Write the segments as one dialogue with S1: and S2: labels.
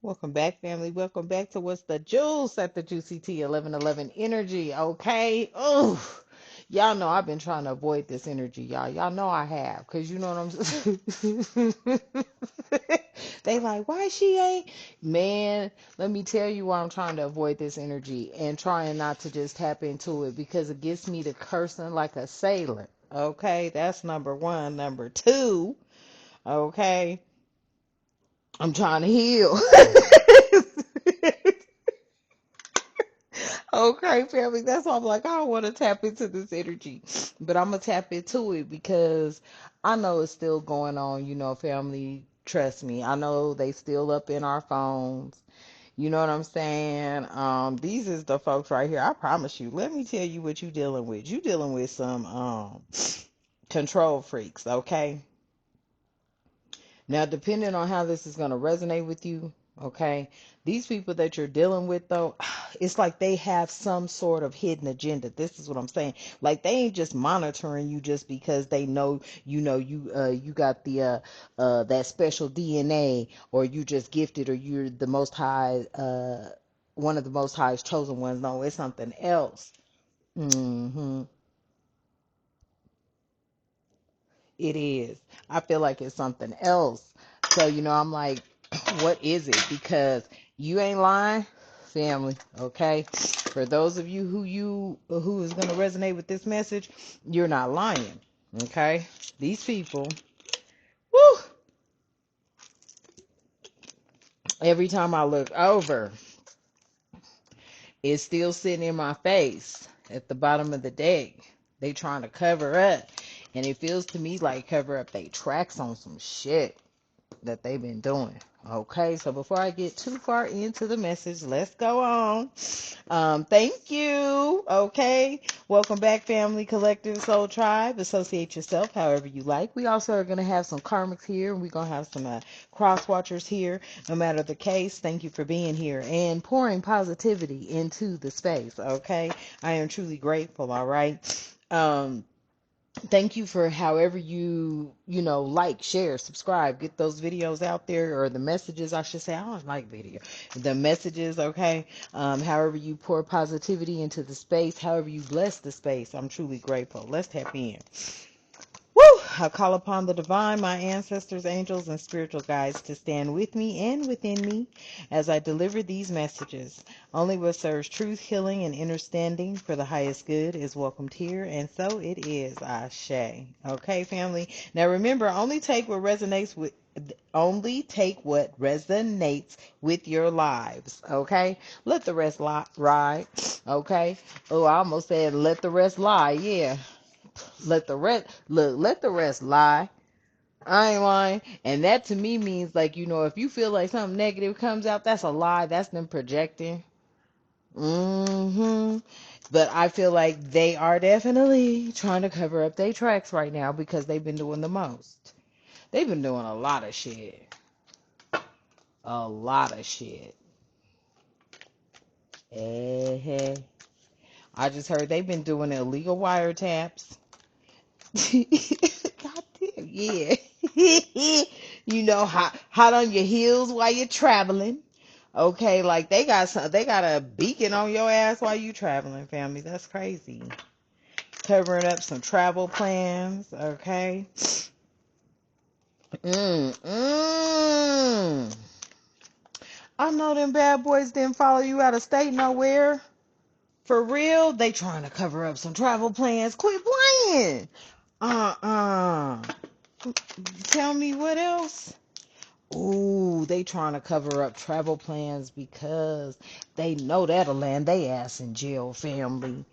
S1: Welcome back, family. Welcome back to what's the juice at the Juicy T 1111 energy. Okay. Oh, y'all know I've been trying to avoid this energy, y'all. Y'all know I have, cause you know what I'm. They like, why she ain't? Man, let me tell you why I'm trying to avoid this energy and trying not to just tap into it because it gets me to cursing like a sailor. Okay, that's number one. Number two. Okay, I'm trying to heal. Okay, family. That's why I'm like, I don't want to tap into this energy, but I'm gonna tap into it because I know it's still going on. Family. Trust me. I know they still up in our phones. You know what I'm saying? These is the folks right here. I promise you. Let me tell you what you dealing with. You dealing with some control freaks. Okay. Now, depending on how this is going to resonate with you, okay, these people that you're dealing with, though, it's like they have some sort of hidden agenda. This is what I'm saying. Like they ain't just monitoring you just because they know, you got the that special DNA, or you just gifted, or you're the most high, one of the most highest chosen ones. No, it's something else. hmm It is. I feel like it's something else. So, I'm like, what is it? Because you ain't lying, family, okay? For those of you who is going to resonate with this message, you're not lying, okay? These people, whew, every time I look over, it's still sitting in my face at the bottom of the deck. They trying to cover up. And it feels to me like cover up they tracks on some shit that they've been doing. Okay, so before I get too far into the message, let's go on. Thank you. Okay, welcome back, family, collective, soul tribe. Associate yourself however you like. We also are going to have some karmics here, and we're going to have some cross watchers here. No matter the case, thank you for being here and pouring positivity into the space. Okay, I am truly grateful. All right. Thank you for however like, share, subscribe, get those videos out there, or the messages, I should say. I don't like video. The messages, okay? However you pour positivity into the space, however you bless the space, I'm truly grateful. Let's tap in. Woo! I call upon the divine, my ancestors, angels, and spiritual guides to stand with me and within me as I deliver these messages. Only what serves truth, healing, and understanding for the highest good is welcomed here, and so it is. Ashe. Okay, family. Now remember, only take what resonates with your lives. Okay, let the rest ride. Okay. Oh, I almost said let the rest lie. Yeah. Let the rest lie. I ain't lying. And that to me means, like, if you feel like something negative comes out, that's a lie. That's them projecting. But I feel like they are definitely trying to cover up their tracks right now because they've been doing the most. They've been doing a lot of shit. A lot of shit. Hey. I just heard they've been doing illegal wiretaps. God damn, yeah. Hot on your heels while you're traveling. Okay, like they got a beacon on your ass while you traveling, family. That's crazy. Covering up some travel plans, okay? Mm, mm. I know them bad boys didn't follow you out of state nowhere. For real, they trying to cover up some travel plans. Quit playing. Uh-uh. Tell me what else? Ooh, they trying to cover up travel plans because they know that'll land they ass in jail, family.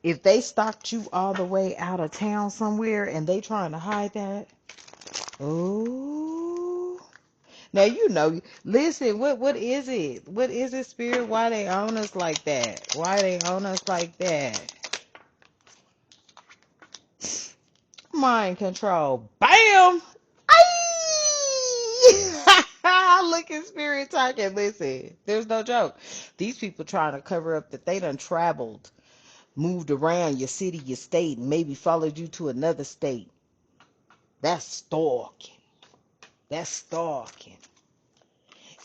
S1: If they stopped you all the way out of town somewhere and they trying to hide that, ooh. Now listen, what is it? What is it, spirit? Why they own us like that? Why they own us like that? Mind control. Bam! Aye! Look at spirit talking. Listen, there's no joke. These people trying to cover up that they done traveled, moved around your city, your state, and maybe followed you to another state. That's stalking. That's stalking.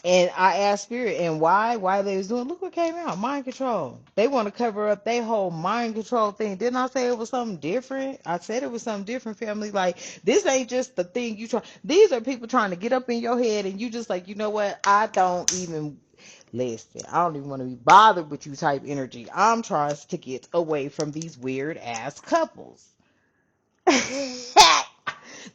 S1: And I asked Spirit, and why they was doing, look what came out, mind control. They want to cover up their whole mind control thing. Didn't I say it was something different? I said it was something different, family. Like, this ain't just the thing you try. These are people trying to get up in your head, and you just like, you know what? I don't even, listen, I don't even want to be bothered with you type energy. I'm trying to get away from these weird ass couples.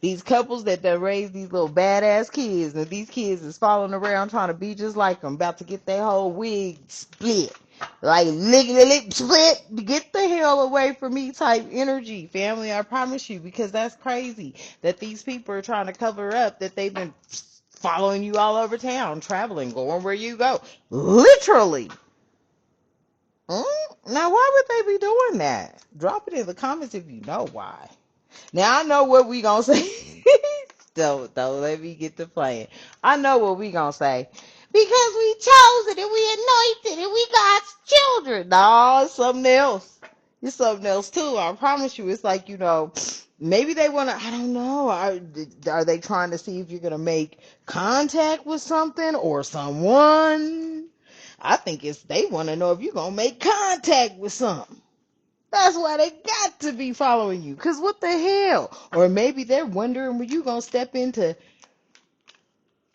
S1: These couples that raise these little badass kids, and these kids is following around trying to be just like them, about to get their whole wig split. Like, lick, split, get the hell away from me type energy, family. I promise you, because that's crazy that these people are trying to cover up that they've been following you all over town, traveling, going where you go. Literally. Now, why would they be doing that? Drop it in the comments if you know why. Now I know what we gonna say. Don't let me get to playing. I know what we gonna say. Because we chose it and we anointed and we God's children. No, it's something else. It's something else too. I promise you. It's like, maybe they wanna, I don't know. Are they trying to see if you're gonna make contact with something or someone? I think they wanna know if you're gonna make contact with something. That's why they got to be following you. Because what the hell? Or maybe they're wondering when you going to step into,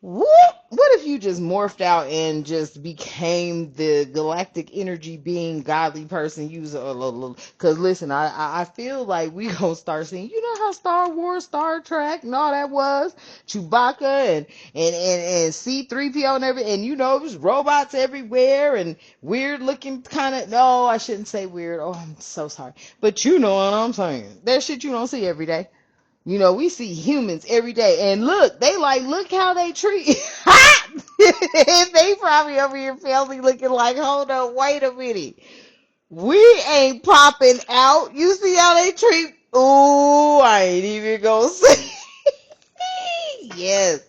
S1: what if you just morphed out and just became the galactic energy being godly person user? Because listen, I feel like we going to start seeing, you know how Star Wars, Star Trek and all that was? Chewbacca and C-3PO and everything. And it was robots everywhere and weird looking kind of, no, I shouldn't say weird. Oh, I'm so sorry. But you know what I'm saying. That shit you don't see every day. We see humans every day, and look how they treat. They probably over here family looking like, hold up, wait a minute. We ain't popping out. You see how they treat? Ooh, I ain't even gonna say. Yes,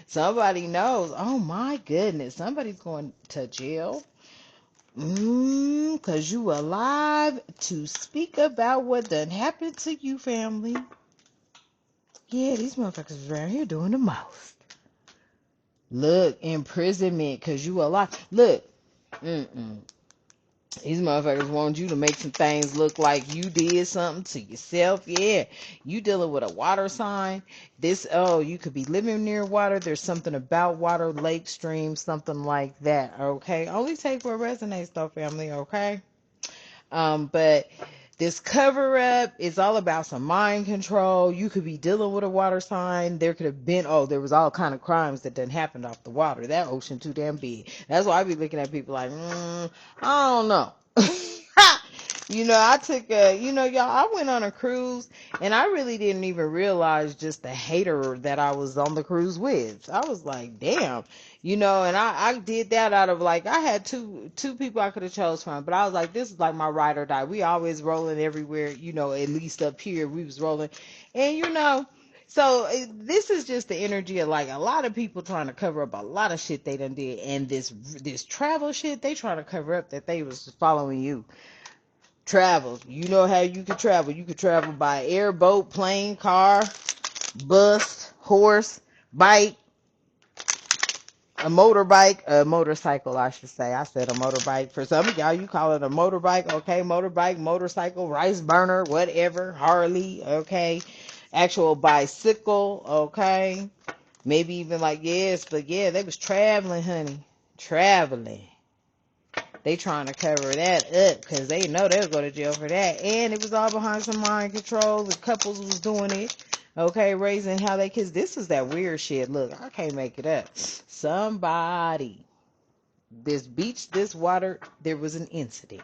S1: somebody knows. Oh my goodness, somebody's going to jail. Cause you alive to speak about what done happened to you, family. Yeah, these motherfuckers around here doing the most. Look, imprisonment, cause you alive. Look, these motherfuckers want you to make some things look like you did something to yourself. Yeah, you dealing with a water sign. You could be living near water. There's something about water, lake, stream, something like that. Okay, only take what resonates, though, family. Okay. But this cover up is all about some mind control. You could be dealing with a water sign. There could have been, there was all kind of crimes that done happened off the water. That ocean too damn big. That's why I be looking at people like, I don't know. I took y'all, I went on a cruise and I really didn't even realize just the hater that I was on the cruise with. I was like, damn, and I did that out of like, I had two people I could have chose from, but I was like, this is like my ride or die. We always rolling everywhere, at least up here we was rolling. And so this is just the energy of like a lot of people trying to cover up a lot of shit they done did. And this travel shit, they trying to cover up that they was following you. Travel. You know how you could travel. You could travel by air, boat, plane, car, bus, horse, bike, a motorcycle, I should say. I said a motorbike. For some of y'all, you call it a motorbike. Okay, motorbike, motorcycle, rice burner, whatever, Harley, okay, actual bicycle, okay, maybe even like, yes, but yeah, they was traveling, honey, traveling. They trying to cover that up because they know they'll go to jail for that. And it was all behind some mind control. The couples was doing it. Okay, raising how they kids. This is that weird shit. Look, I can't make it up. Somebody, this beach, this water, there was an incident.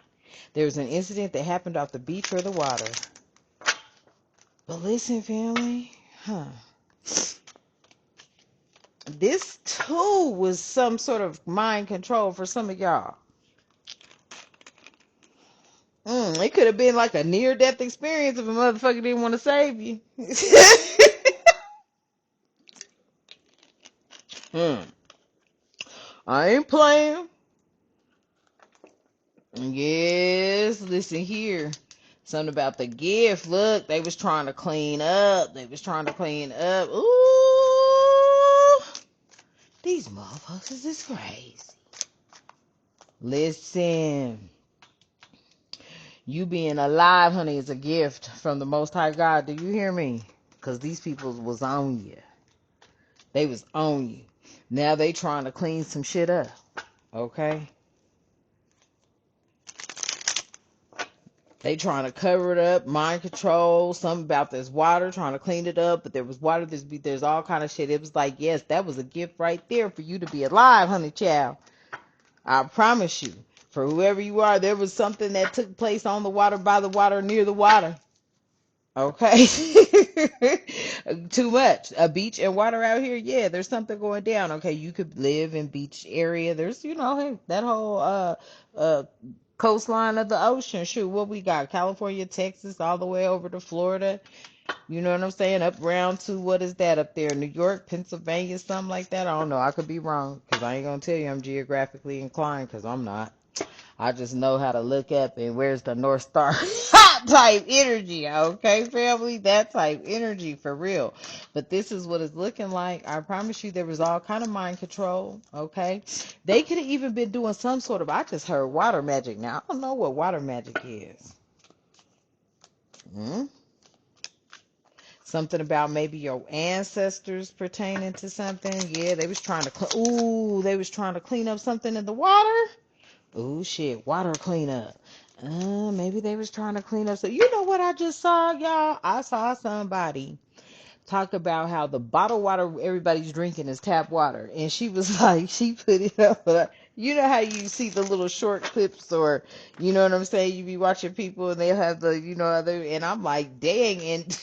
S1: There was an incident that happened off the beach or the water. But listen, family, this too was some sort of mind control for some of y'all. It could have been like a near-death experience if a motherfucker didn't want to save you. I ain't playing. Yes, listen here. Something about the gift. Look, they was trying to clean up. Ooh. These motherfuckers is crazy. Listen, you being alive, honey, is a gift from the Most High God. Do you hear me? Because these people was on you. They was on you. Now they trying to clean some shit up. Okay? They trying to cover it up, mind control, something about this water, trying to clean it up, but there was water, there's all kind of shit. It was like, yes, that was a gift right there for you to be alive, honey child. I promise you. For whoever you are, there was something that took place on the water, by the water, near the water. Okay. Too much. A beach and water out here, yeah, there's something going down. Okay, you could live in beach area. There's, hey, that whole uh coastline of the ocean. Shoot, what we got? California, Texas, all the way over to Florida. You know what I'm saying? Up round to, what is that up there? New York, Pennsylvania, something like that. I don't know. I could be wrong, because I ain't gonna tell you I'm geographically inclined, because I'm not. I just know how to look up and where's the North Star type energy, okay, family? That type energy for real. But this is what it's looking like. I promise you there was all kind of mind control, okay? They could have even been doing some sort of, I just heard water magic. Now, I don't know what water magic is. Hmm? Something about maybe your ancestors pertaining to something. Yeah, they was trying to, they was trying to clean up something in the water. Oh shit, water cleanup. Maybe they was trying to clean up. So you know what I just saw, y'all? I saw somebody talk about how the bottled water everybody's drinking is tap water, and she was like, she put it up. You know how you see the little short clips, or you know what I'm saying? You be watching people and they have the, other, and I'm like, dang, and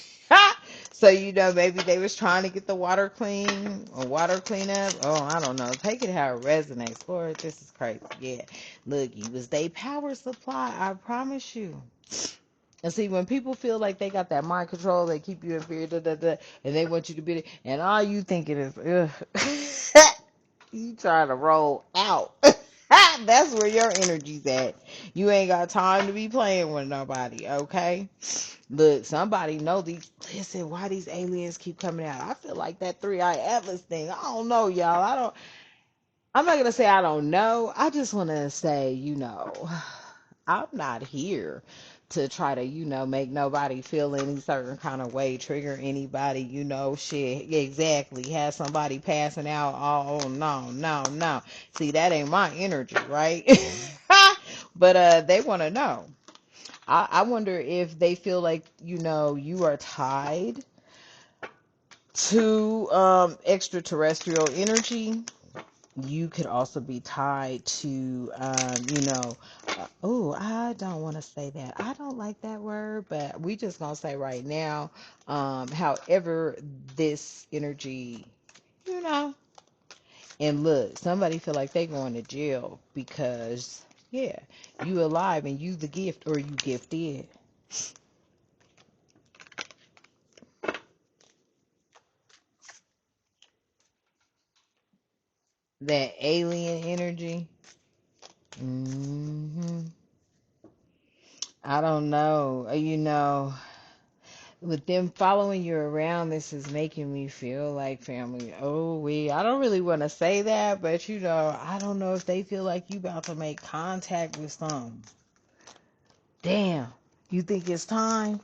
S1: so maybe they was trying to get the water clean or water cleanup. Oh, I don't know. Take it how it resonates. Lord, this is crazy. Yeah, look, you was they power supply. I promise you. And see, when people feel like they got that mind control, they keep you in fear, and they want you to be, and all you thinking is, ugh, you trying to roll out. That's where your energy's at. You ain't got time to be playing with nobody, okay? Look, somebody know these. Listen, why these aliens keep coming out? I feel like that three-eye atlas thing. I don't know, y'all. I'm not gonna say I don't know. I just want to say, I'm not here to try to, make nobody feel any certain kind of way, trigger anybody, shit. Exactly. Have somebody passing out. Oh, no, no, no. See, that ain't my energy, right? But they want to know. I wonder if they feel like, you are tied to extraterrestrial energy. You could also be tied to, I don't want to say that. I don't like that word, but we just gonna say right now, however, this energy, you know, and look, somebody feel like they going to jail because, yeah, you alive and you the gift, or you gifted. That alien energy. I don't know. With them following you around, this is making me feel like family. I don't really want to say that, but I don't know if they feel like you about to make contact with some. Damn, you think it's time?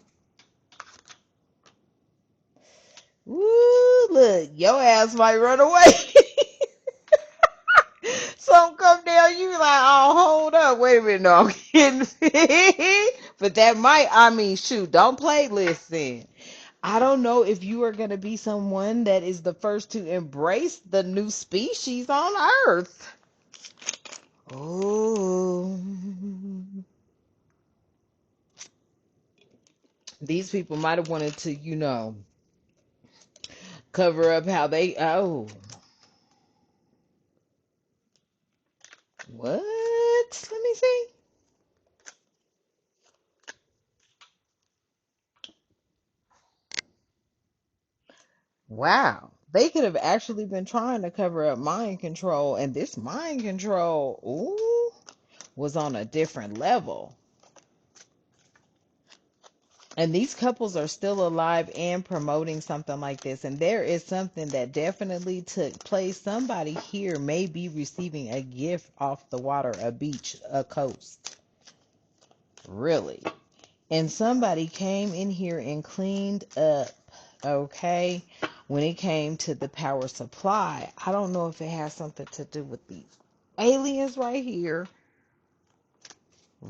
S1: Woo, look, your ass might run away. Some come down, you like, oh, hold up, wait a minute, no, I'm kidding. But that might, shoot, don't play, listen. I don't know if you are going to be someone that is the first to embrace the new species on Earth. Oh, these people might have wanted to, cover up how they, what? Let me see. Wow. They could have actually been trying to cover up mind control, and this mind control, was on a different level. And these couples are still alive and promoting something like this. And there is something that definitely took place. Somebody here may be receiving a gift off the water, a beach, a coast. Really. And somebody came in here and cleaned up. Okay. When it came to the power supply, I don't know if it has something to do with these aliens right here.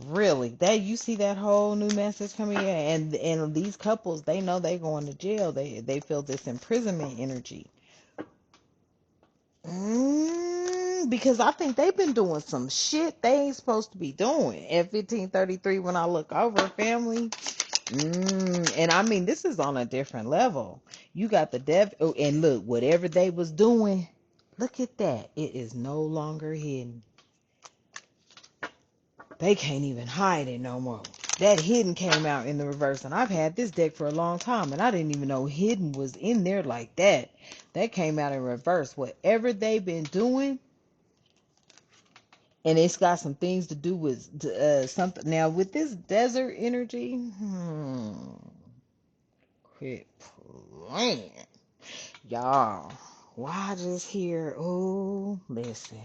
S1: Really, that you see that whole new message coming in, and these couples, they know they going to jail. They feel this imprisonment energy. Because I think they've been doing some shit they ain't supposed to be doing. At 1533, when I look over family, and I mean this is on a different level. You got the devil, and look, whatever they was doing, look at that. It is no longer hidden. They can't even hide it no more. That hidden came out in the reverse, and I've had this deck for a long time, and I didn't even know hidden was in there like that. That came out in reverse. Whatever they've been doing, and it's got some things to do with something. Now, with this desert energy, quit playing. Y'all, why I just hear, oh, listen.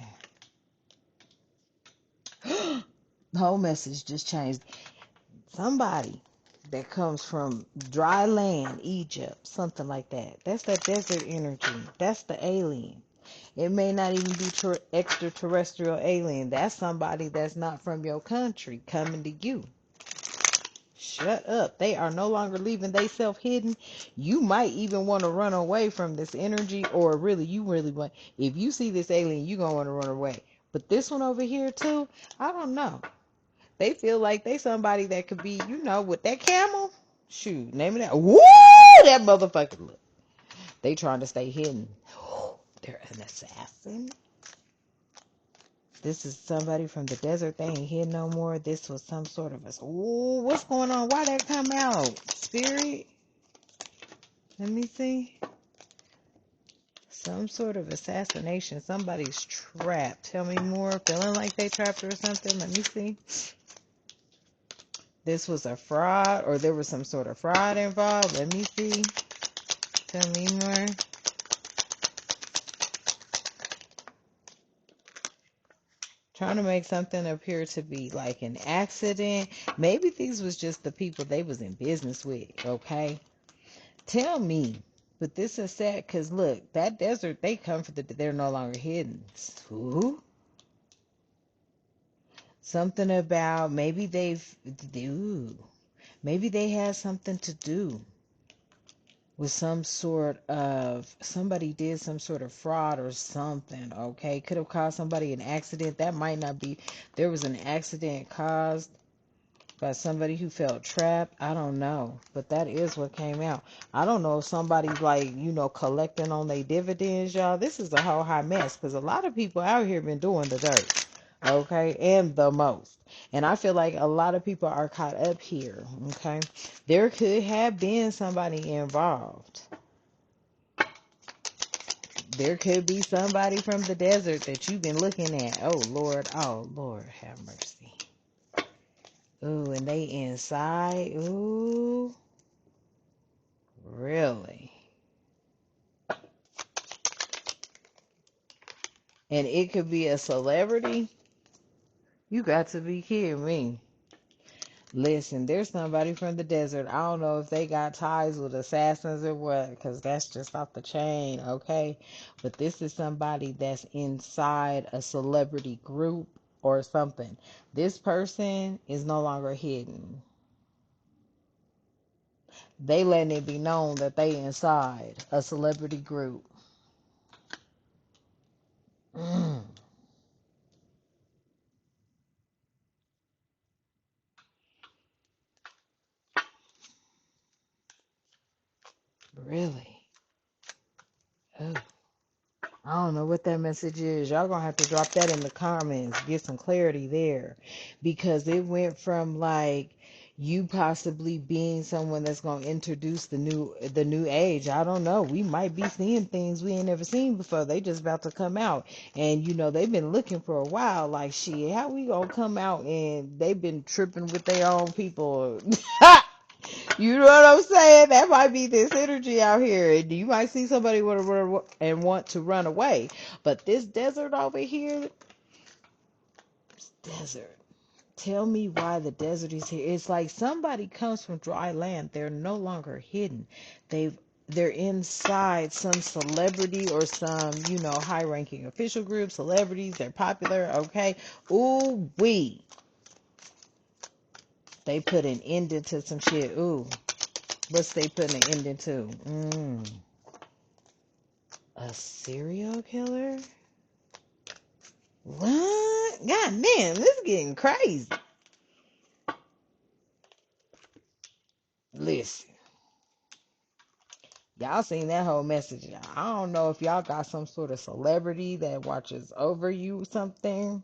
S1: The whole message just changed. Somebody that comes from dry land, Egypt, something like that. That's that desert energy. That's the alien. It may not even be extraterrestrial alien. That's somebody that's not from your country coming to you. Shut up. They are no longer leaving they self hidden. You might even want to run away from this energy, or really, you really want, if you see this alien, you're going to want to run away. But this one over here too, I don't know. They feel like they somebody that could be, with that camel. Shoot, name of that. Woo! That motherfucker look. They trying to stay hidden. They're an assassin. This is somebody from the desert. They ain't here no more. This was some sort of a. Ooh, what's going on? Why that come out? Spirit? Let me see. Some sort of assassination. Somebody's trapped. Tell me more. Feeling like they trapped or something. Let me see. This was a fraud, or there was some sort of fraud involved. Let me see. Tell me more. Trying to make something appear to be like an accident. Maybe these was just the people they was in business with, okay? Tell me. But this is sad, because look, that desert, they comforted that they're no longer hidden. Ooh. Something about maybe maybe they had something to do with some sort of, somebody did some sort of fraud or something, okay? Could have caused somebody an accident. That might not be, there was an accident caused by somebody who felt trapped. I don't know, but that is what came out. I don't know if somebody's like, collecting on their dividends, y'all. This is a whole hot mess, because a lot of people out here been doing the dirt, okay, and the most. And I feel like a lot of people are caught up here, okay? There could have been somebody involved. There could be somebody from the desert that you've been looking at. Oh, Lord. Oh, Lord, have mercy. Ooh, and they inside. Ooh, really? And it could be a celebrity? You got to be kidding me. Listen, there's somebody from the desert. I don't know if they got ties with assassins or what, because that's just off the chain, okay? But this is somebody that's inside a celebrity group or something. This person is no longer hidden. They letting it be known that they inside a celebrity group. Mm, really? Oh. I don't know what that message is. Y'all gonna have to drop that in the comments. Get some clarity there. Because it went from like you possibly being someone that's gonna introduce the new age. I don't know. We might be seeing things we ain't never seen before. They just about to come out. And they've been looking for a while, like shit, how we gonna come out, and they've been tripping with their own people. You know what I'm saying? That might be this energy out here. And you might see somebody and want to run away. But this desert over here, desert. Tell me why the desert is here. It's like somebody comes from dry land. They're no longer hidden. They're inside some celebrity or some, high ranking official group, celebrities. They're popular. Okay. Ooh, they put an ending to some shit. Ooh. What's they putting an ending to? A serial killer? What? God damn, this is getting crazy. Listen, y'all seen that whole message. I don't know if y'all got some sort of celebrity that watches over you something.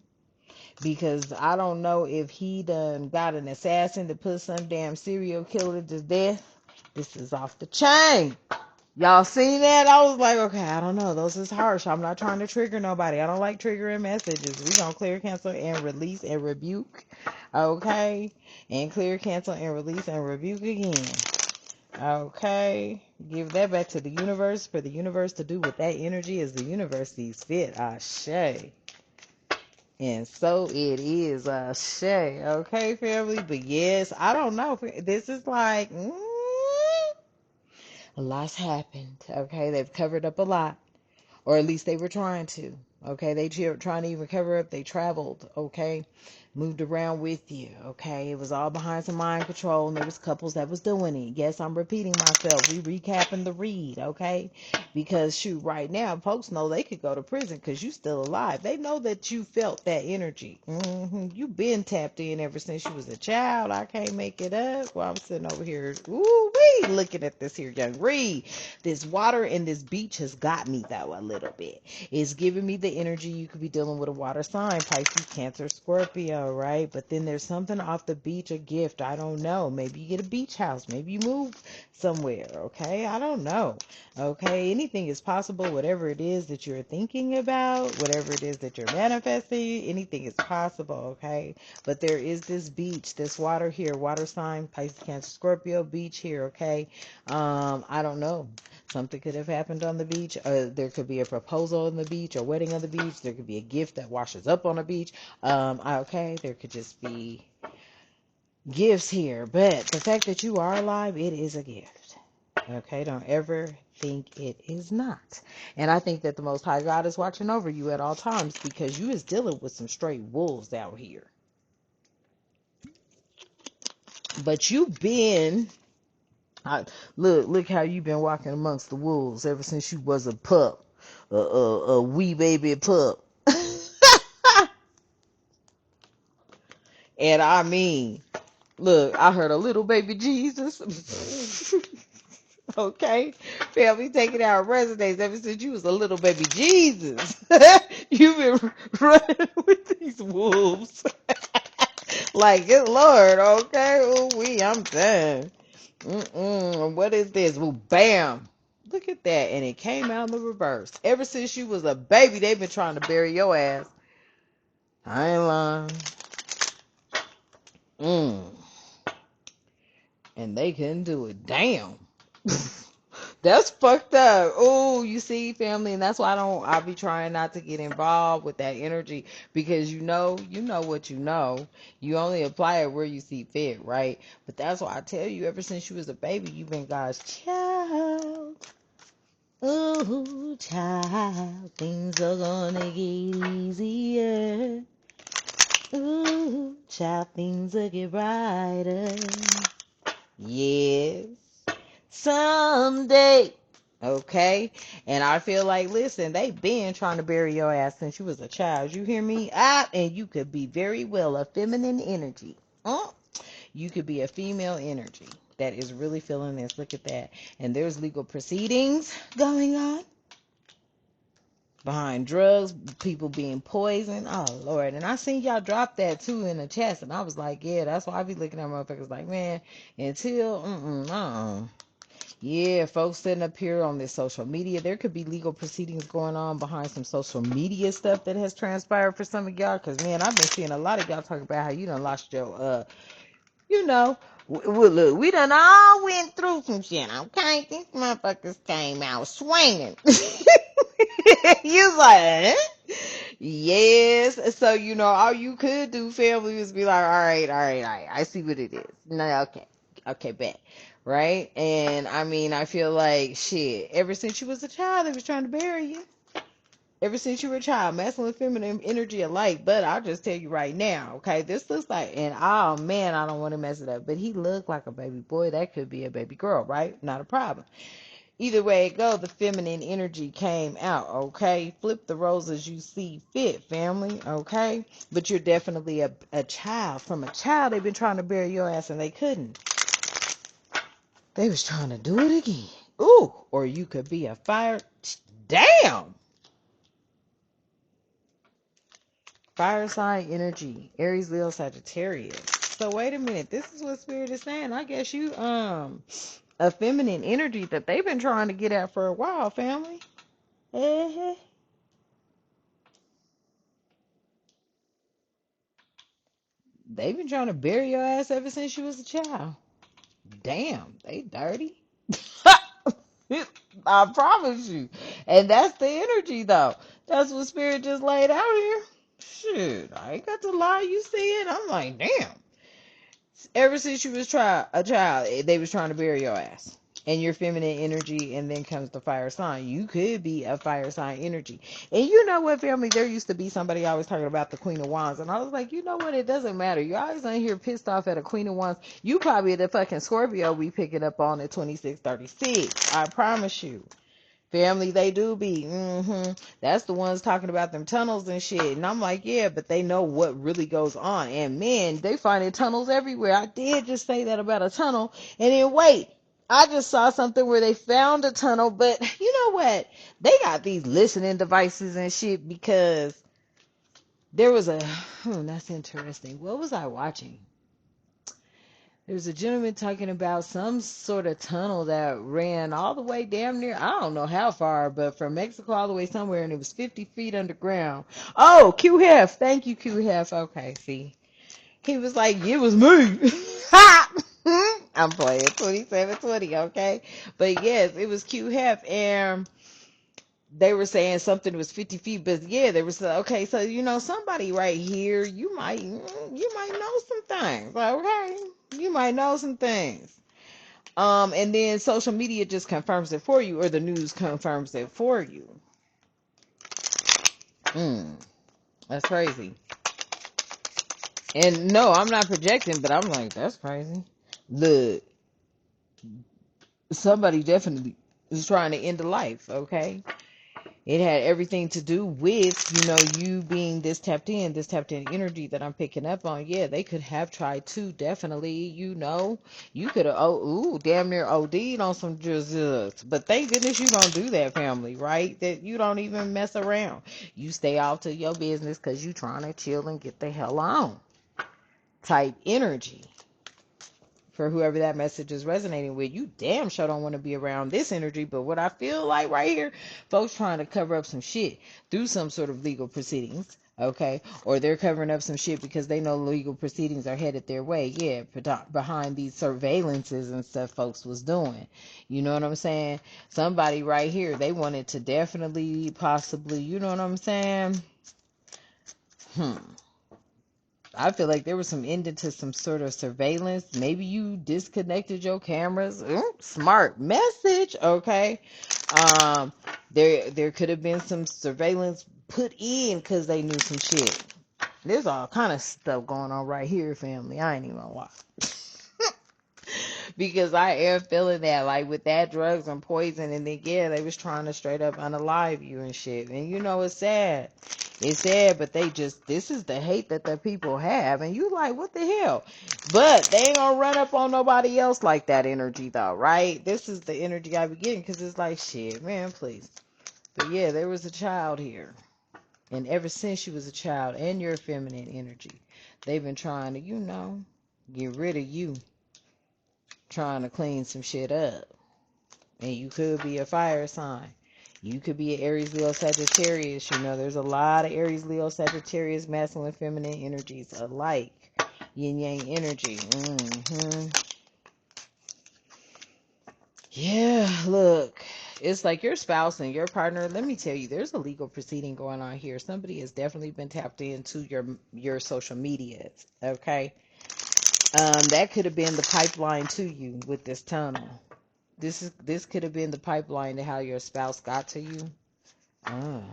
S1: Because I don't know if he done got an assassin to put some damn serial killer to death. This is off the chain. Y'all seen that? I was like, okay, I don't know. Those is harsh. I'm not trying to trigger nobody. I don't like triggering messages. We gonna clear, cancel, and release and rebuke. Okay? And clear, cancel, and release and rebuke again. Okay? Give that back to the universe for the universe to do with that energy as the universe sees fit. Ashe. And so it is, Ashe. Okay, family? But yes, I don't know. This is like, a lot's happened. Okay, they've covered up a lot, or at least they were trying to. Okay, they trying to even cover up. They traveled. Okay, moved around with you. Okay, it was all behind some mind control, and there was couples that was doing it. Yes, I'm repeating myself. We recapping the read. Okay, because shoot, right now, folks know they could go to prison because you still alive. They know that you felt that energy. You've been tapped in ever since you was a child. I can't make it up. Well, I'm sitting over here, looking at this here young Reed. This water in this beach has got me though a little bit. It's giving me the energy you could be dealing with a water sign, Pisces, Cancer, Scorpio, right? But then there's something off the beach, a gift. I don't know. Maybe you get a beach house. Maybe you move somewhere, okay? I don't know. Okay, anything is possible. Whatever it is that you're thinking about, whatever it is that you're manifesting, anything is possible, okay? But there is this beach, this water here, water sign, Pisces, Cancer, Scorpio, beach here, okay? I don't know. Something could have happened on the beach. There could be a proposal on the beach, a wedding on the beach. There could be a gift that washes up on the beach. Okay, there could just be gifts here. But the fact that you are alive, it is a gift. Okay, don't ever think it is not. And I think that the Most High God is watching over you at all times because you is dealing with some straight wolves out here. But you've been, look how you've been walking amongst the wolves ever since you was a pup, a wee baby pup. And I mean, look, I heard a little baby Jesus. Okay, family taking out resumes ever since you was a little baby Jesus. You've been running with these wolves. Like, good Lord, okay? Ooh, I'm done. What is this? Well, bam. Look at that. And it came out in the reverse. Ever since you was a baby, they've been trying to bury your ass. I ain't lying. And they couldn't do it. Damn. That's fucked up. Oh, you see, family, and that's why I be trying not to get involved with that energy because you know what you know. You only apply it where you see fit, right? But that's why I tell you, ever since you was a baby, you've been God's child. Ooh, child, things are gonna get easier. Ooh, child, things will get brighter. Yes. Someday. Okay? And I feel like, listen, they been trying to bury your ass since you was a child. You hear me? And you could be very well a feminine energy. You could be a female energy that is really feeling this. Look at that. And there's legal proceedings going on behind drugs, people being poisoned. Oh, Lord. And I seen y'all drop that, too, in the chest. And I was like, yeah, that's why I be looking at motherfuckers like, man, until, yeah, folks sitting up here on this social media. There could be legal proceedings going on behind some social media stuff that has transpired for some of y'all. Because, man, I've been seeing a lot of y'all talk about how you done lost your, Well, look, we done all went through some shit, okay? These motherfuckers came out swinging. You was like, eh? Yes. So, all you could do, family, was be like, all right, all right, all right. I see what it is. No, okay. Okay, bet. Right? And I mean, I feel like, shit, ever since you was a child, they was trying to bury you. Ever since you were a child, masculine and feminine energy alike. But I'll just tell you right now, okay, this looks like, and oh man, I don't want to mess it up, but he looked like a baby boy. That could be a baby girl, right? Not a problem. Either way it go, the feminine energy came out, okay? Flip the roles as you see fit, family, okay? But you're definitely a child. From a child, they've been trying to bury your ass and they couldn't. They was trying to do it again. Ooh, or you could be a fire. Damn! Fire sign energy, Aries, Leo, Sagittarius. So wait a minute, this is what Spirit is saying. I guess you a feminine energy that they've been trying to get at for a while, family. Uh-huh. They've been trying to bury your ass ever since you was a child. Damn, they dirty. I promise you. And that's the energy though. That's what Spirit just laid out here. Shit, I ain't got to lie. You see it. I'm like, damn. Ever since you was a child, they was trying to bury your ass and your feminine energy, and then comes the fire sign. You could be a fire sign energy. And you know what, family? There used to be somebody always talking about the Queen of Wands, and I was like, you know what? It doesn't matter. You always on here pissed off at a Queen of Wands. You probably the fucking Scorpio we picking up on at 2636. I promise you. Family, they do be. That's the ones talking about them tunnels and shit. And I'm like, yeah, but they know what really goes on. And men, they finding tunnels everywhere. I did just say that about a tunnel. And then wait, I just saw something where they found a tunnel, but you know what? They got these listening devices and shit because there was that's interesting. What was I watching? There was a gentleman talking about some sort of tunnel that ran all the way damn near, I don't know how far, but from Mexico all the way somewhere, and it was 50 feet underground. Oh, Q Hef. Thank you, Q Hef. Okay, see. He was like, it was me. Ha! I'm playing 2720, okay? But yes, it was Q Hef, and they were saying something was 50 feet, but yeah, they were saying, okay, so somebody right here, you might know some things, okay? You might know some things. And then social media just confirms it for you, or the news confirms it for you. That's crazy. And no, I'm not projecting, but I'm like, that's crazy. Look, somebody definitely is trying to end a life, okay? It had everything to do with, you being this tapped in energy that I'm picking up on. Yeah, they could have tried to, definitely, you could have, damn near OD'd on some drugs. But thank goodness you don't do that, family, right? That you don't even mess around. You stay off to your business because you trying to chill and get the hell on type energy. For whoever that message is resonating with, you damn sure don't want to be around this energy. But what I feel like right here, folks trying to cover up some shit through some sort of legal proceedings, okay? Or they're covering up some shit because they know legal proceedings are headed their way. Yeah, behind these surveillances and stuff folks was doing. You know what I'm saying? Somebody right here, they wanted to definitely, possibly, you know what I'm saying? I feel like there was some ending to some sort of surveillance. Maybe you disconnected your cameras. Smart message, okay? There could have been some surveillance put in because they knew some shit. There's all kind of stuff going on right here, family. I ain't even gonna lie. Because I am feeling that, like with that drugs and poison, and then yeah, they was trying to straight up unalive you and shit. And it's sad. It's sad, but this is the hate that the people have, and you like, what the hell? But they ain't gonna run up on nobody else like that energy though, right? This is the energy I be getting, because it's like, shit, man, please. But yeah, there was a child here, and ever since she was a child, and your feminine energy, they've been trying to, get rid of you, trying to clean some shit up. And you could be a fire sign. You could be an Aries, Leo, Sagittarius. There's a lot of Aries, Leo, Sagittarius, masculine, feminine energies alike. Yin yang energy. Yeah, look, it's like your spouse and your partner. Let me tell you, there's a legal proceeding going on here. Somebody has definitely been tapped into your social medias. Okay, that could have been the pipeline to you with this tunnel. This could have been the pipeline to how your spouse got to you. Oh,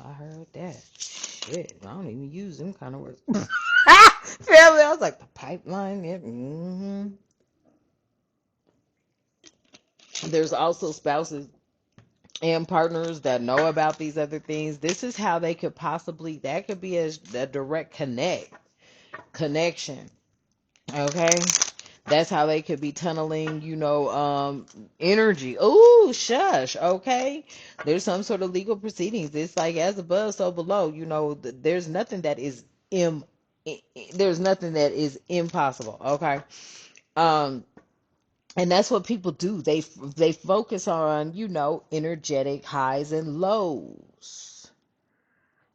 S1: I heard that. Shit, I don't even use them kind of words. Family, I was like the pipeline. Yeah, There's also spouses and partners that know about these other things. This is how they could possibly, that could be a direct connection. Okay. That's how they could be tunneling, energy. Ooh, shush. Okay. There's some sort of legal proceedings. It's like as above, so below. There's nothing that is there's nothing that is impossible. Okay. Um, and that's what people do. They focus on, energetic highs and lows.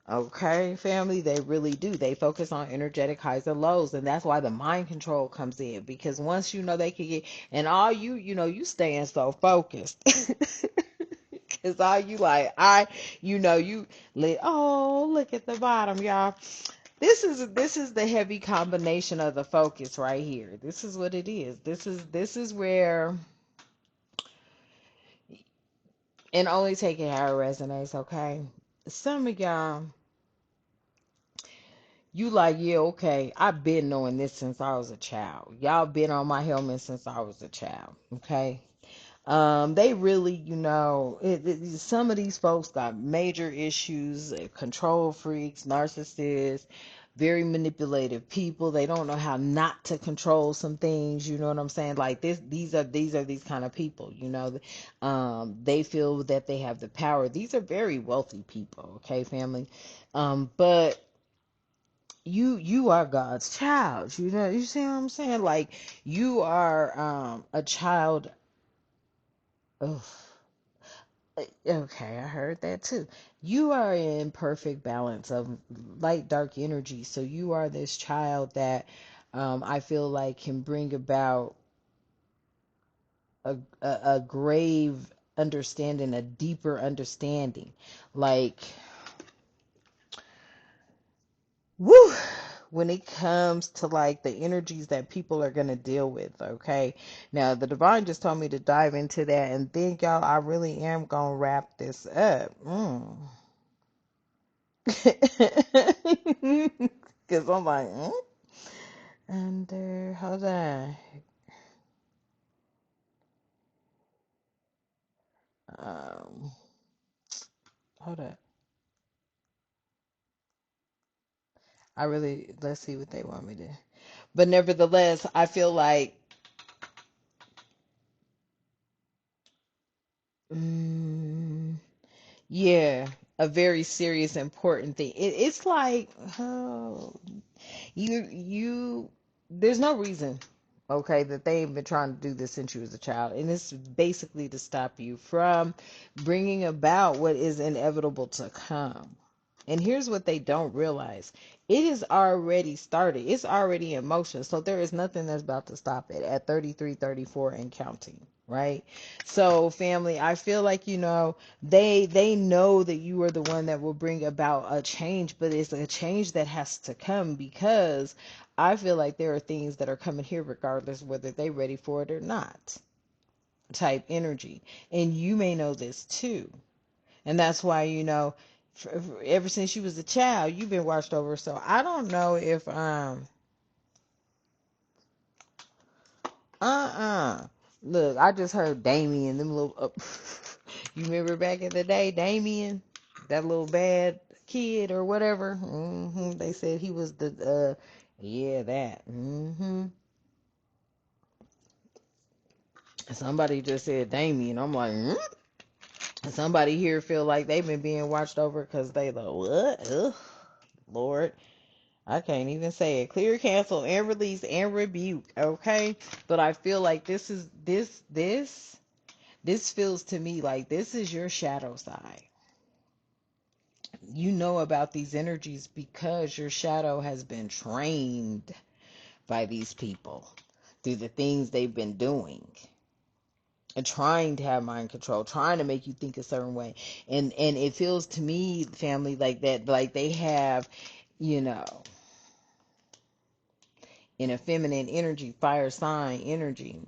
S1: Okay, family, they really do. They focus on energetic highs and lows, and that's why the mind control comes in. Because once they can get, and all you staying so focused. Because all you like, you oh, look at the bottom, y'all. This is the heavy combination of the focus right here. This is what it is. This is where, and only take it how it resonates, okay? Some of y'all, you like, yeah, okay, I've been knowing this since I was a child. Y'all been on my helmet since I was a child, okay? They really, some of these folks got major issues, control freaks, narcissists, very manipulative people. They don't know how not to control some things. You know what I'm saying? Like this, these are these kind of people. They feel that they have the power. These are very wealthy people. Okay, family. But you are God's child. You see what I'm saying? Like you are a child of. Okay, I heard that too. You are in perfect balance of light, dark energy. So you are this child that I feel like can bring about a grave understanding, a deeper understanding. Like, woo, when it comes to like the energies that people are going to deal with. Okay. Now, the divine just told me to dive into that. And then, y'all, I really am going to wrap this up. Because I'm like, under, hold on. Um, hold up. Let's see what they want me to. But nevertheless, I feel like, mm, yeah, a very serious, important thing. It's like, oh, you there's no reason, okay, that they've been trying to do this since you was a child, and it's basically to stop you from bringing about what is inevitable to come. And here's what they don't realize: it is already started, it's already in motion, so there is nothing that's about to stop it at 33, 34 and counting, right? So family, I feel like, they know that you are the one that will bring about a change, but it's a change that has to come, because I feel like there are things that are coming here regardless whether they're ready for it or not, type energy. And you may know this too. And that's why, ever since you was a child, you've been watched over. So I don't know if look, I just heard Damien, them little you remember back in the day, Damien, that little bad kid or whatever. They said he was the yeah, that. Somebody just said Damien. I'm like, somebody here feel like they've been being watched over because they like, what? Ugh, Lord. I can't even say it. Clear, cancel, and release, and rebuke. Okay, but I feel like this feels to me like this is your shadow side. You know about these energies because your shadow has been trained by these people through the things they've been doing. and trying to have mind control, trying to make you think a certain way. And it feels to me, family, like that, like they have, you know, in a feminine energy, fire sign energy,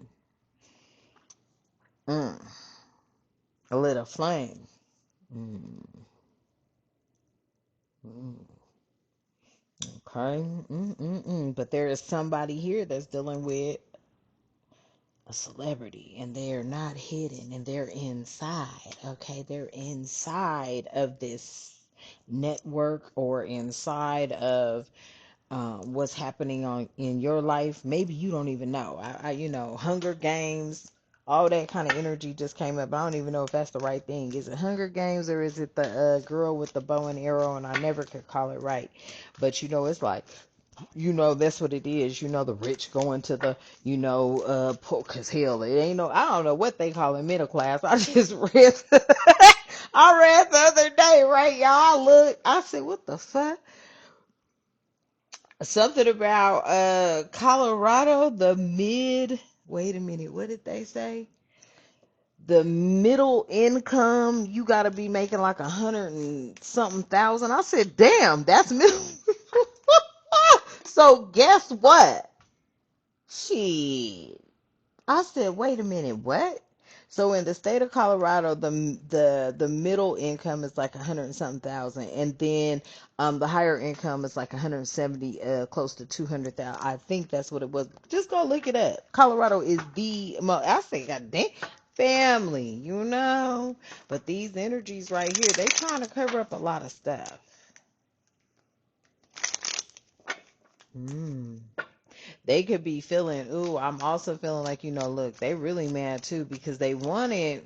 S1: mm, a little flame. Mm, mm, okay. But there is somebody here that's dealing with a celebrity, and they're not hidden, and they're inside. Okay, they're inside of this network, or inside of what's happening on in your life. Maybe you don't even know. Hunger Games, all that kind of energy just came up. I don't even know if that's the right thing. Is it Hunger Games, or is it the girl with the bow and arrow? And I never could call it right. But it's like, that's what it is. The rich going to the, poor, cause hell, it ain't no, I don't know what they call it, middle class. I just read, I read the other day, right, y'all? I said, what the fuck? Something about Colorado, wait a minute, what did they say? The middle income, you gotta be making like 100 and something thousand. I said, damn, that's middle. So guess what? Shit. I said, wait a minute, what? So in the state of Colorado, the middle income is like 100 and something thousand, and then the higher income is like 170, close to 200,000. I think that's what it was. Just go look it up. Colorado is I say, God damn, family, But these energies right here, they trying to cover up a lot of stuff. Mm. They could be feeling, ooh, I'm also feeling like, look, they really mad too, because they wanted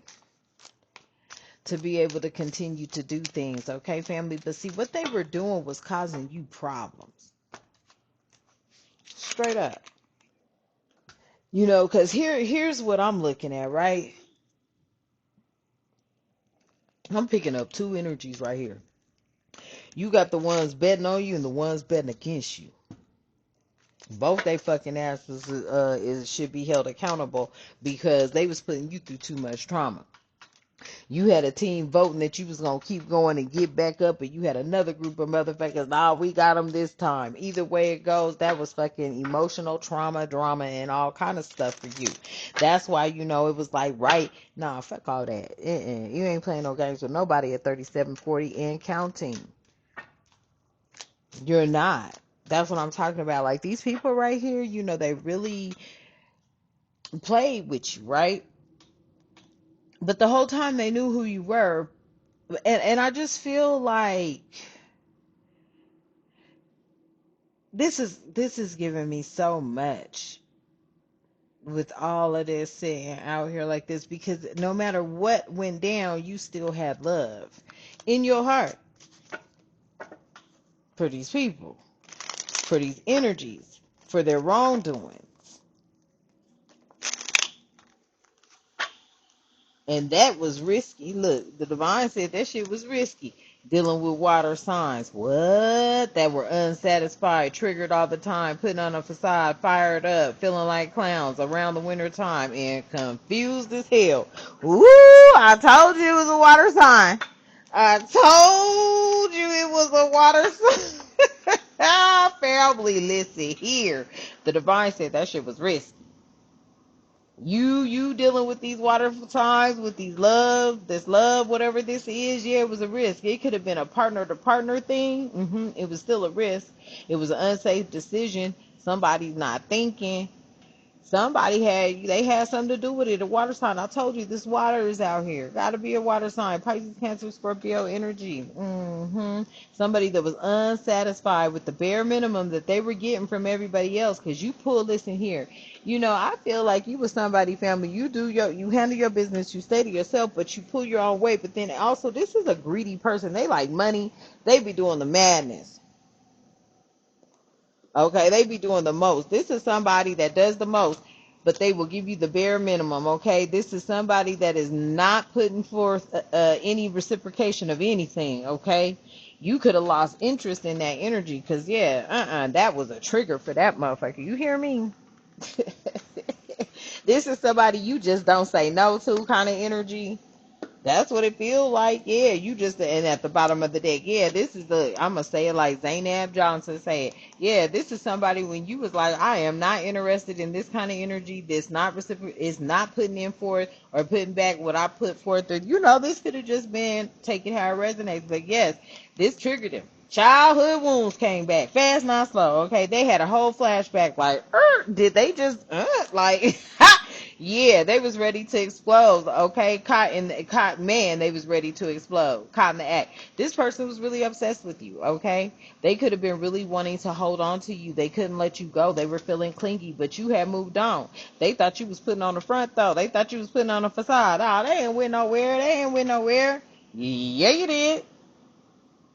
S1: to be able to continue to do things, okay, family? But see, what they were doing was causing you problems. Straight up. Because here's what I'm looking at, right? I'm picking up two energies right here. You got the ones betting on you and the ones betting against you. Both they fucking asses should be held accountable, because they was putting you through too much trauma. You had a team voting that you was going to keep going and get back up, and you had another group of motherfuckers, nah, we got them this time. Either way it goes, that was fucking emotional trauma, drama, and all kind of stuff for you. That's why, it was like, right, nah, fuck all that. You ain't playing no games with nobody at 37, 40 and counting. You're not. That's what I'm talking about. Like, these people right here, they really played with you, right? But the whole time they knew who you were. And I just feel like this is giving me so much with all of this sitting out here like this, because no matter what went down, you still had love in your heart for these people, for these energies, for their wrongdoing. And that was risky. Look, the divine said that shit was risky. Dealing with water signs. What? That were unsatisfied, triggered all the time, putting on a facade, fired up, feeling like clowns around the winter time, and confused as hell. Woo! I told you it was a water sign. I told you it was a water sign. Family, listen here. The divine said that shit was risky. You dealing with these water signs, with this love, whatever this is, yeah, it was a risk. It could have been a partner to partner thing. It was still a risk. It was an unsafe decision. Somebody's not thinking. They had something to do with it. A water sign. I told you this water is out here. Got to be a water sign. Pisces, Cancer, Scorpio energy. Somebody that was unsatisfied with the bare minimum that they were getting from everybody else. Because you pull this in here. I feel like you was somebody, family. You handle your business. You stay to yourself, but you pull your own weight. But then also, this is a greedy person. They like money. They be doing the madness. Okay, they be doing the most. This is somebody that does the most, but they will give you the bare minimum. Okay, this is somebody that is not putting forth any reciprocation of anything. Okay, you could have lost interest in that energy, because that was a trigger for that motherfucker. You hear me? This is somebody you just don't say no to kind of energy. That's what it feels like. Yeah, you just, and at the bottom of the deck, yeah, this is the, I'm going to say it like Zaynab Johnson said. Yeah, this is somebody when you was like, I am not interested in this kind of energy. This not is not putting in for it or putting back what I put forth. Or, this could have just been taking how it resonates. But yes, this triggered him. Childhood wounds came back fast, not slow. Okay, they had a whole flashback. Like, did they just like? Yeah, they was ready to explode. Okay, caught man, they was ready to explode. Caught in the act. This person was really obsessed with you. Okay, they could have been really wanting to hold on to you. They couldn't let you go. They were feeling clingy, but you had moved on. They thought you was putting on the front though. They thought you was putting on a facade. Oh, they ain't went nowhere. They ain't went nowhere. Yeah, you did.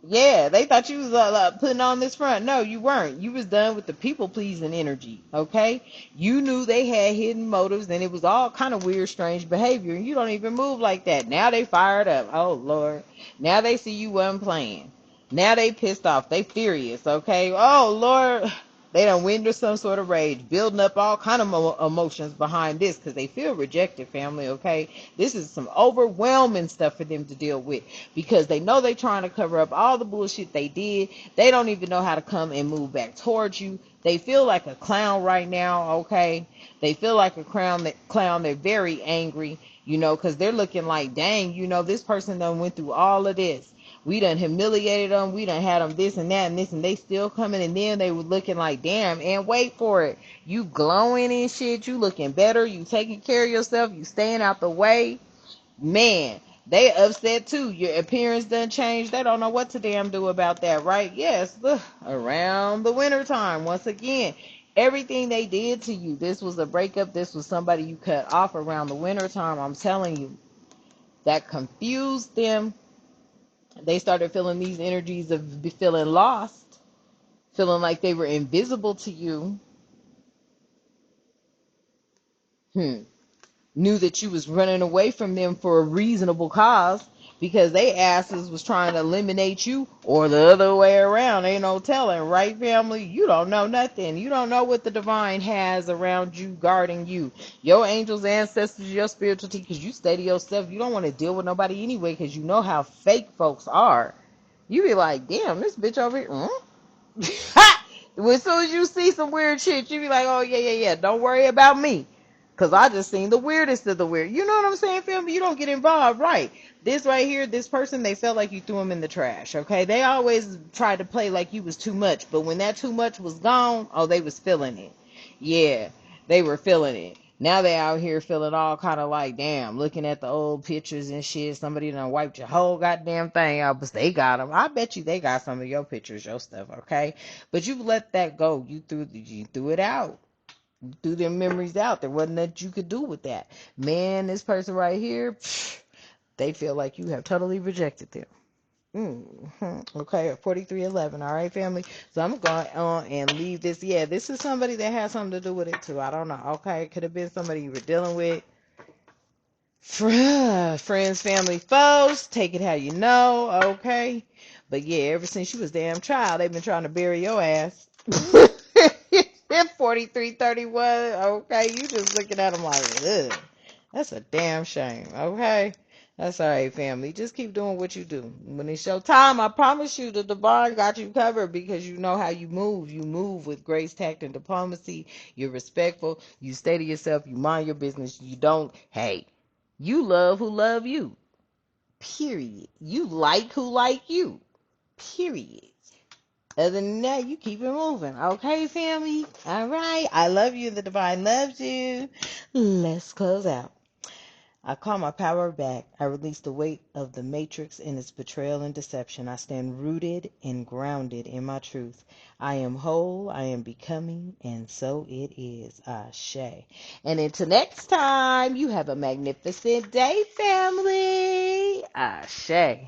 S1: Yeah, they thought you was putting on this front. No, you weren't. You was done with the people pleasing energy. Okay, you knew they had hidden motives, and it was all kind of weird, strange behavior. And you don't even move like that. Now they fired up. Oh Lord, now they see you wasn't playing. Now they pissed off. They furious. Okay. Oh Lord, they done went into some sort of rage, building up all kind of emotions behind this because they feel rejected. Family. Okay, this is some overwhelming stuff for them to deal with because they know they're trying to cover up all the bullshit they did. They don't even know how to come and move back towards you. They feel like a clown right now, okay? They feel like a clown. They're very angry, because they're looking like, dang, this person done went through all of this. We done humiliated them. We done had them this and that and this, and they still coming. And then they were looking like, damn, and wait for it. You glowing and shit. You looking better. You taking care of yourself. You staying out the way. Man, they upset too. Your appearance done changed. They don't know what to damn do about that, right? Yes, around the winter time, once again, everything they did to you, this was a breakup, this was somebody you cut off around the winter time. I'm telling you, that confused them. They started feeling these energies of feeling lost, feeling like they were invisible to you. Knew that you was running away from them for a reasonable cause because they asses was trying to eliminate you or the other way around. Ain't no telling, right, family? You don't know nothing. You don't know what the divine has around you, guarding you. Your angels, ancestors, your spiritual teachers, you stay to yourself. You don't want to deal with nobody anyway because you know how fake folks are. You be like, damn, this bitch over here. As soon as you see some weird shit, you be like, oh, yeah. Don't worry about me. Because I just seen the weirdest of the weird. You know what I'm saying, family? You don't get involved, right? This right here, this person, they felt like you threw them in the trash, okay? They always tried to play like you was too much. But when that too much was gone, oh, they was feeling it. Yeah, they were feeling it. Now they out here feeling all kind of like, damn, looking at the old pictures and shit. Somebody done wiped your whole goddamn thing out, but they got them. I bet you they got some of your pictures, your stuff, okay? But you let that go. You threw it out. You threw them memories out. There wasn't that you could do with that. Man, this person right here, they feel like you have totally rejected them. Okay, 4311. All right, family. So I'm going on and leave this. Yeah, this is somebody that has something to do with it too. I don't know. Okay, it could have been somebody you were dealing with. Friends, family, foes. Take it how you know. Okay, but yeah, ever since you was a damn child, they've been trying to bury your ass. 4331. Okay, you just looking at them like, ugh. That's a damn shame. Okay. That's all right, family. Just keep doing what you do. When it's your time, I promise you the divine got you covered because you know how you move. You move with grace, tact, and diplomacy. You're respectful. You stay to yourself. You mind your business. You don't, hey, you love who love you. Period. You like who like you. Period. Other than that, you keep it moving. Okay, family? All right. I love you. The divine loves you. Let's close out. I call my power back. I release the weight of the matrix and its betrayal and deception. I stand rooted and grounded in my truth. I am whole, I am becoming, and so it is. Ashe. And until next time, you have a magnificent day, family. Ashe.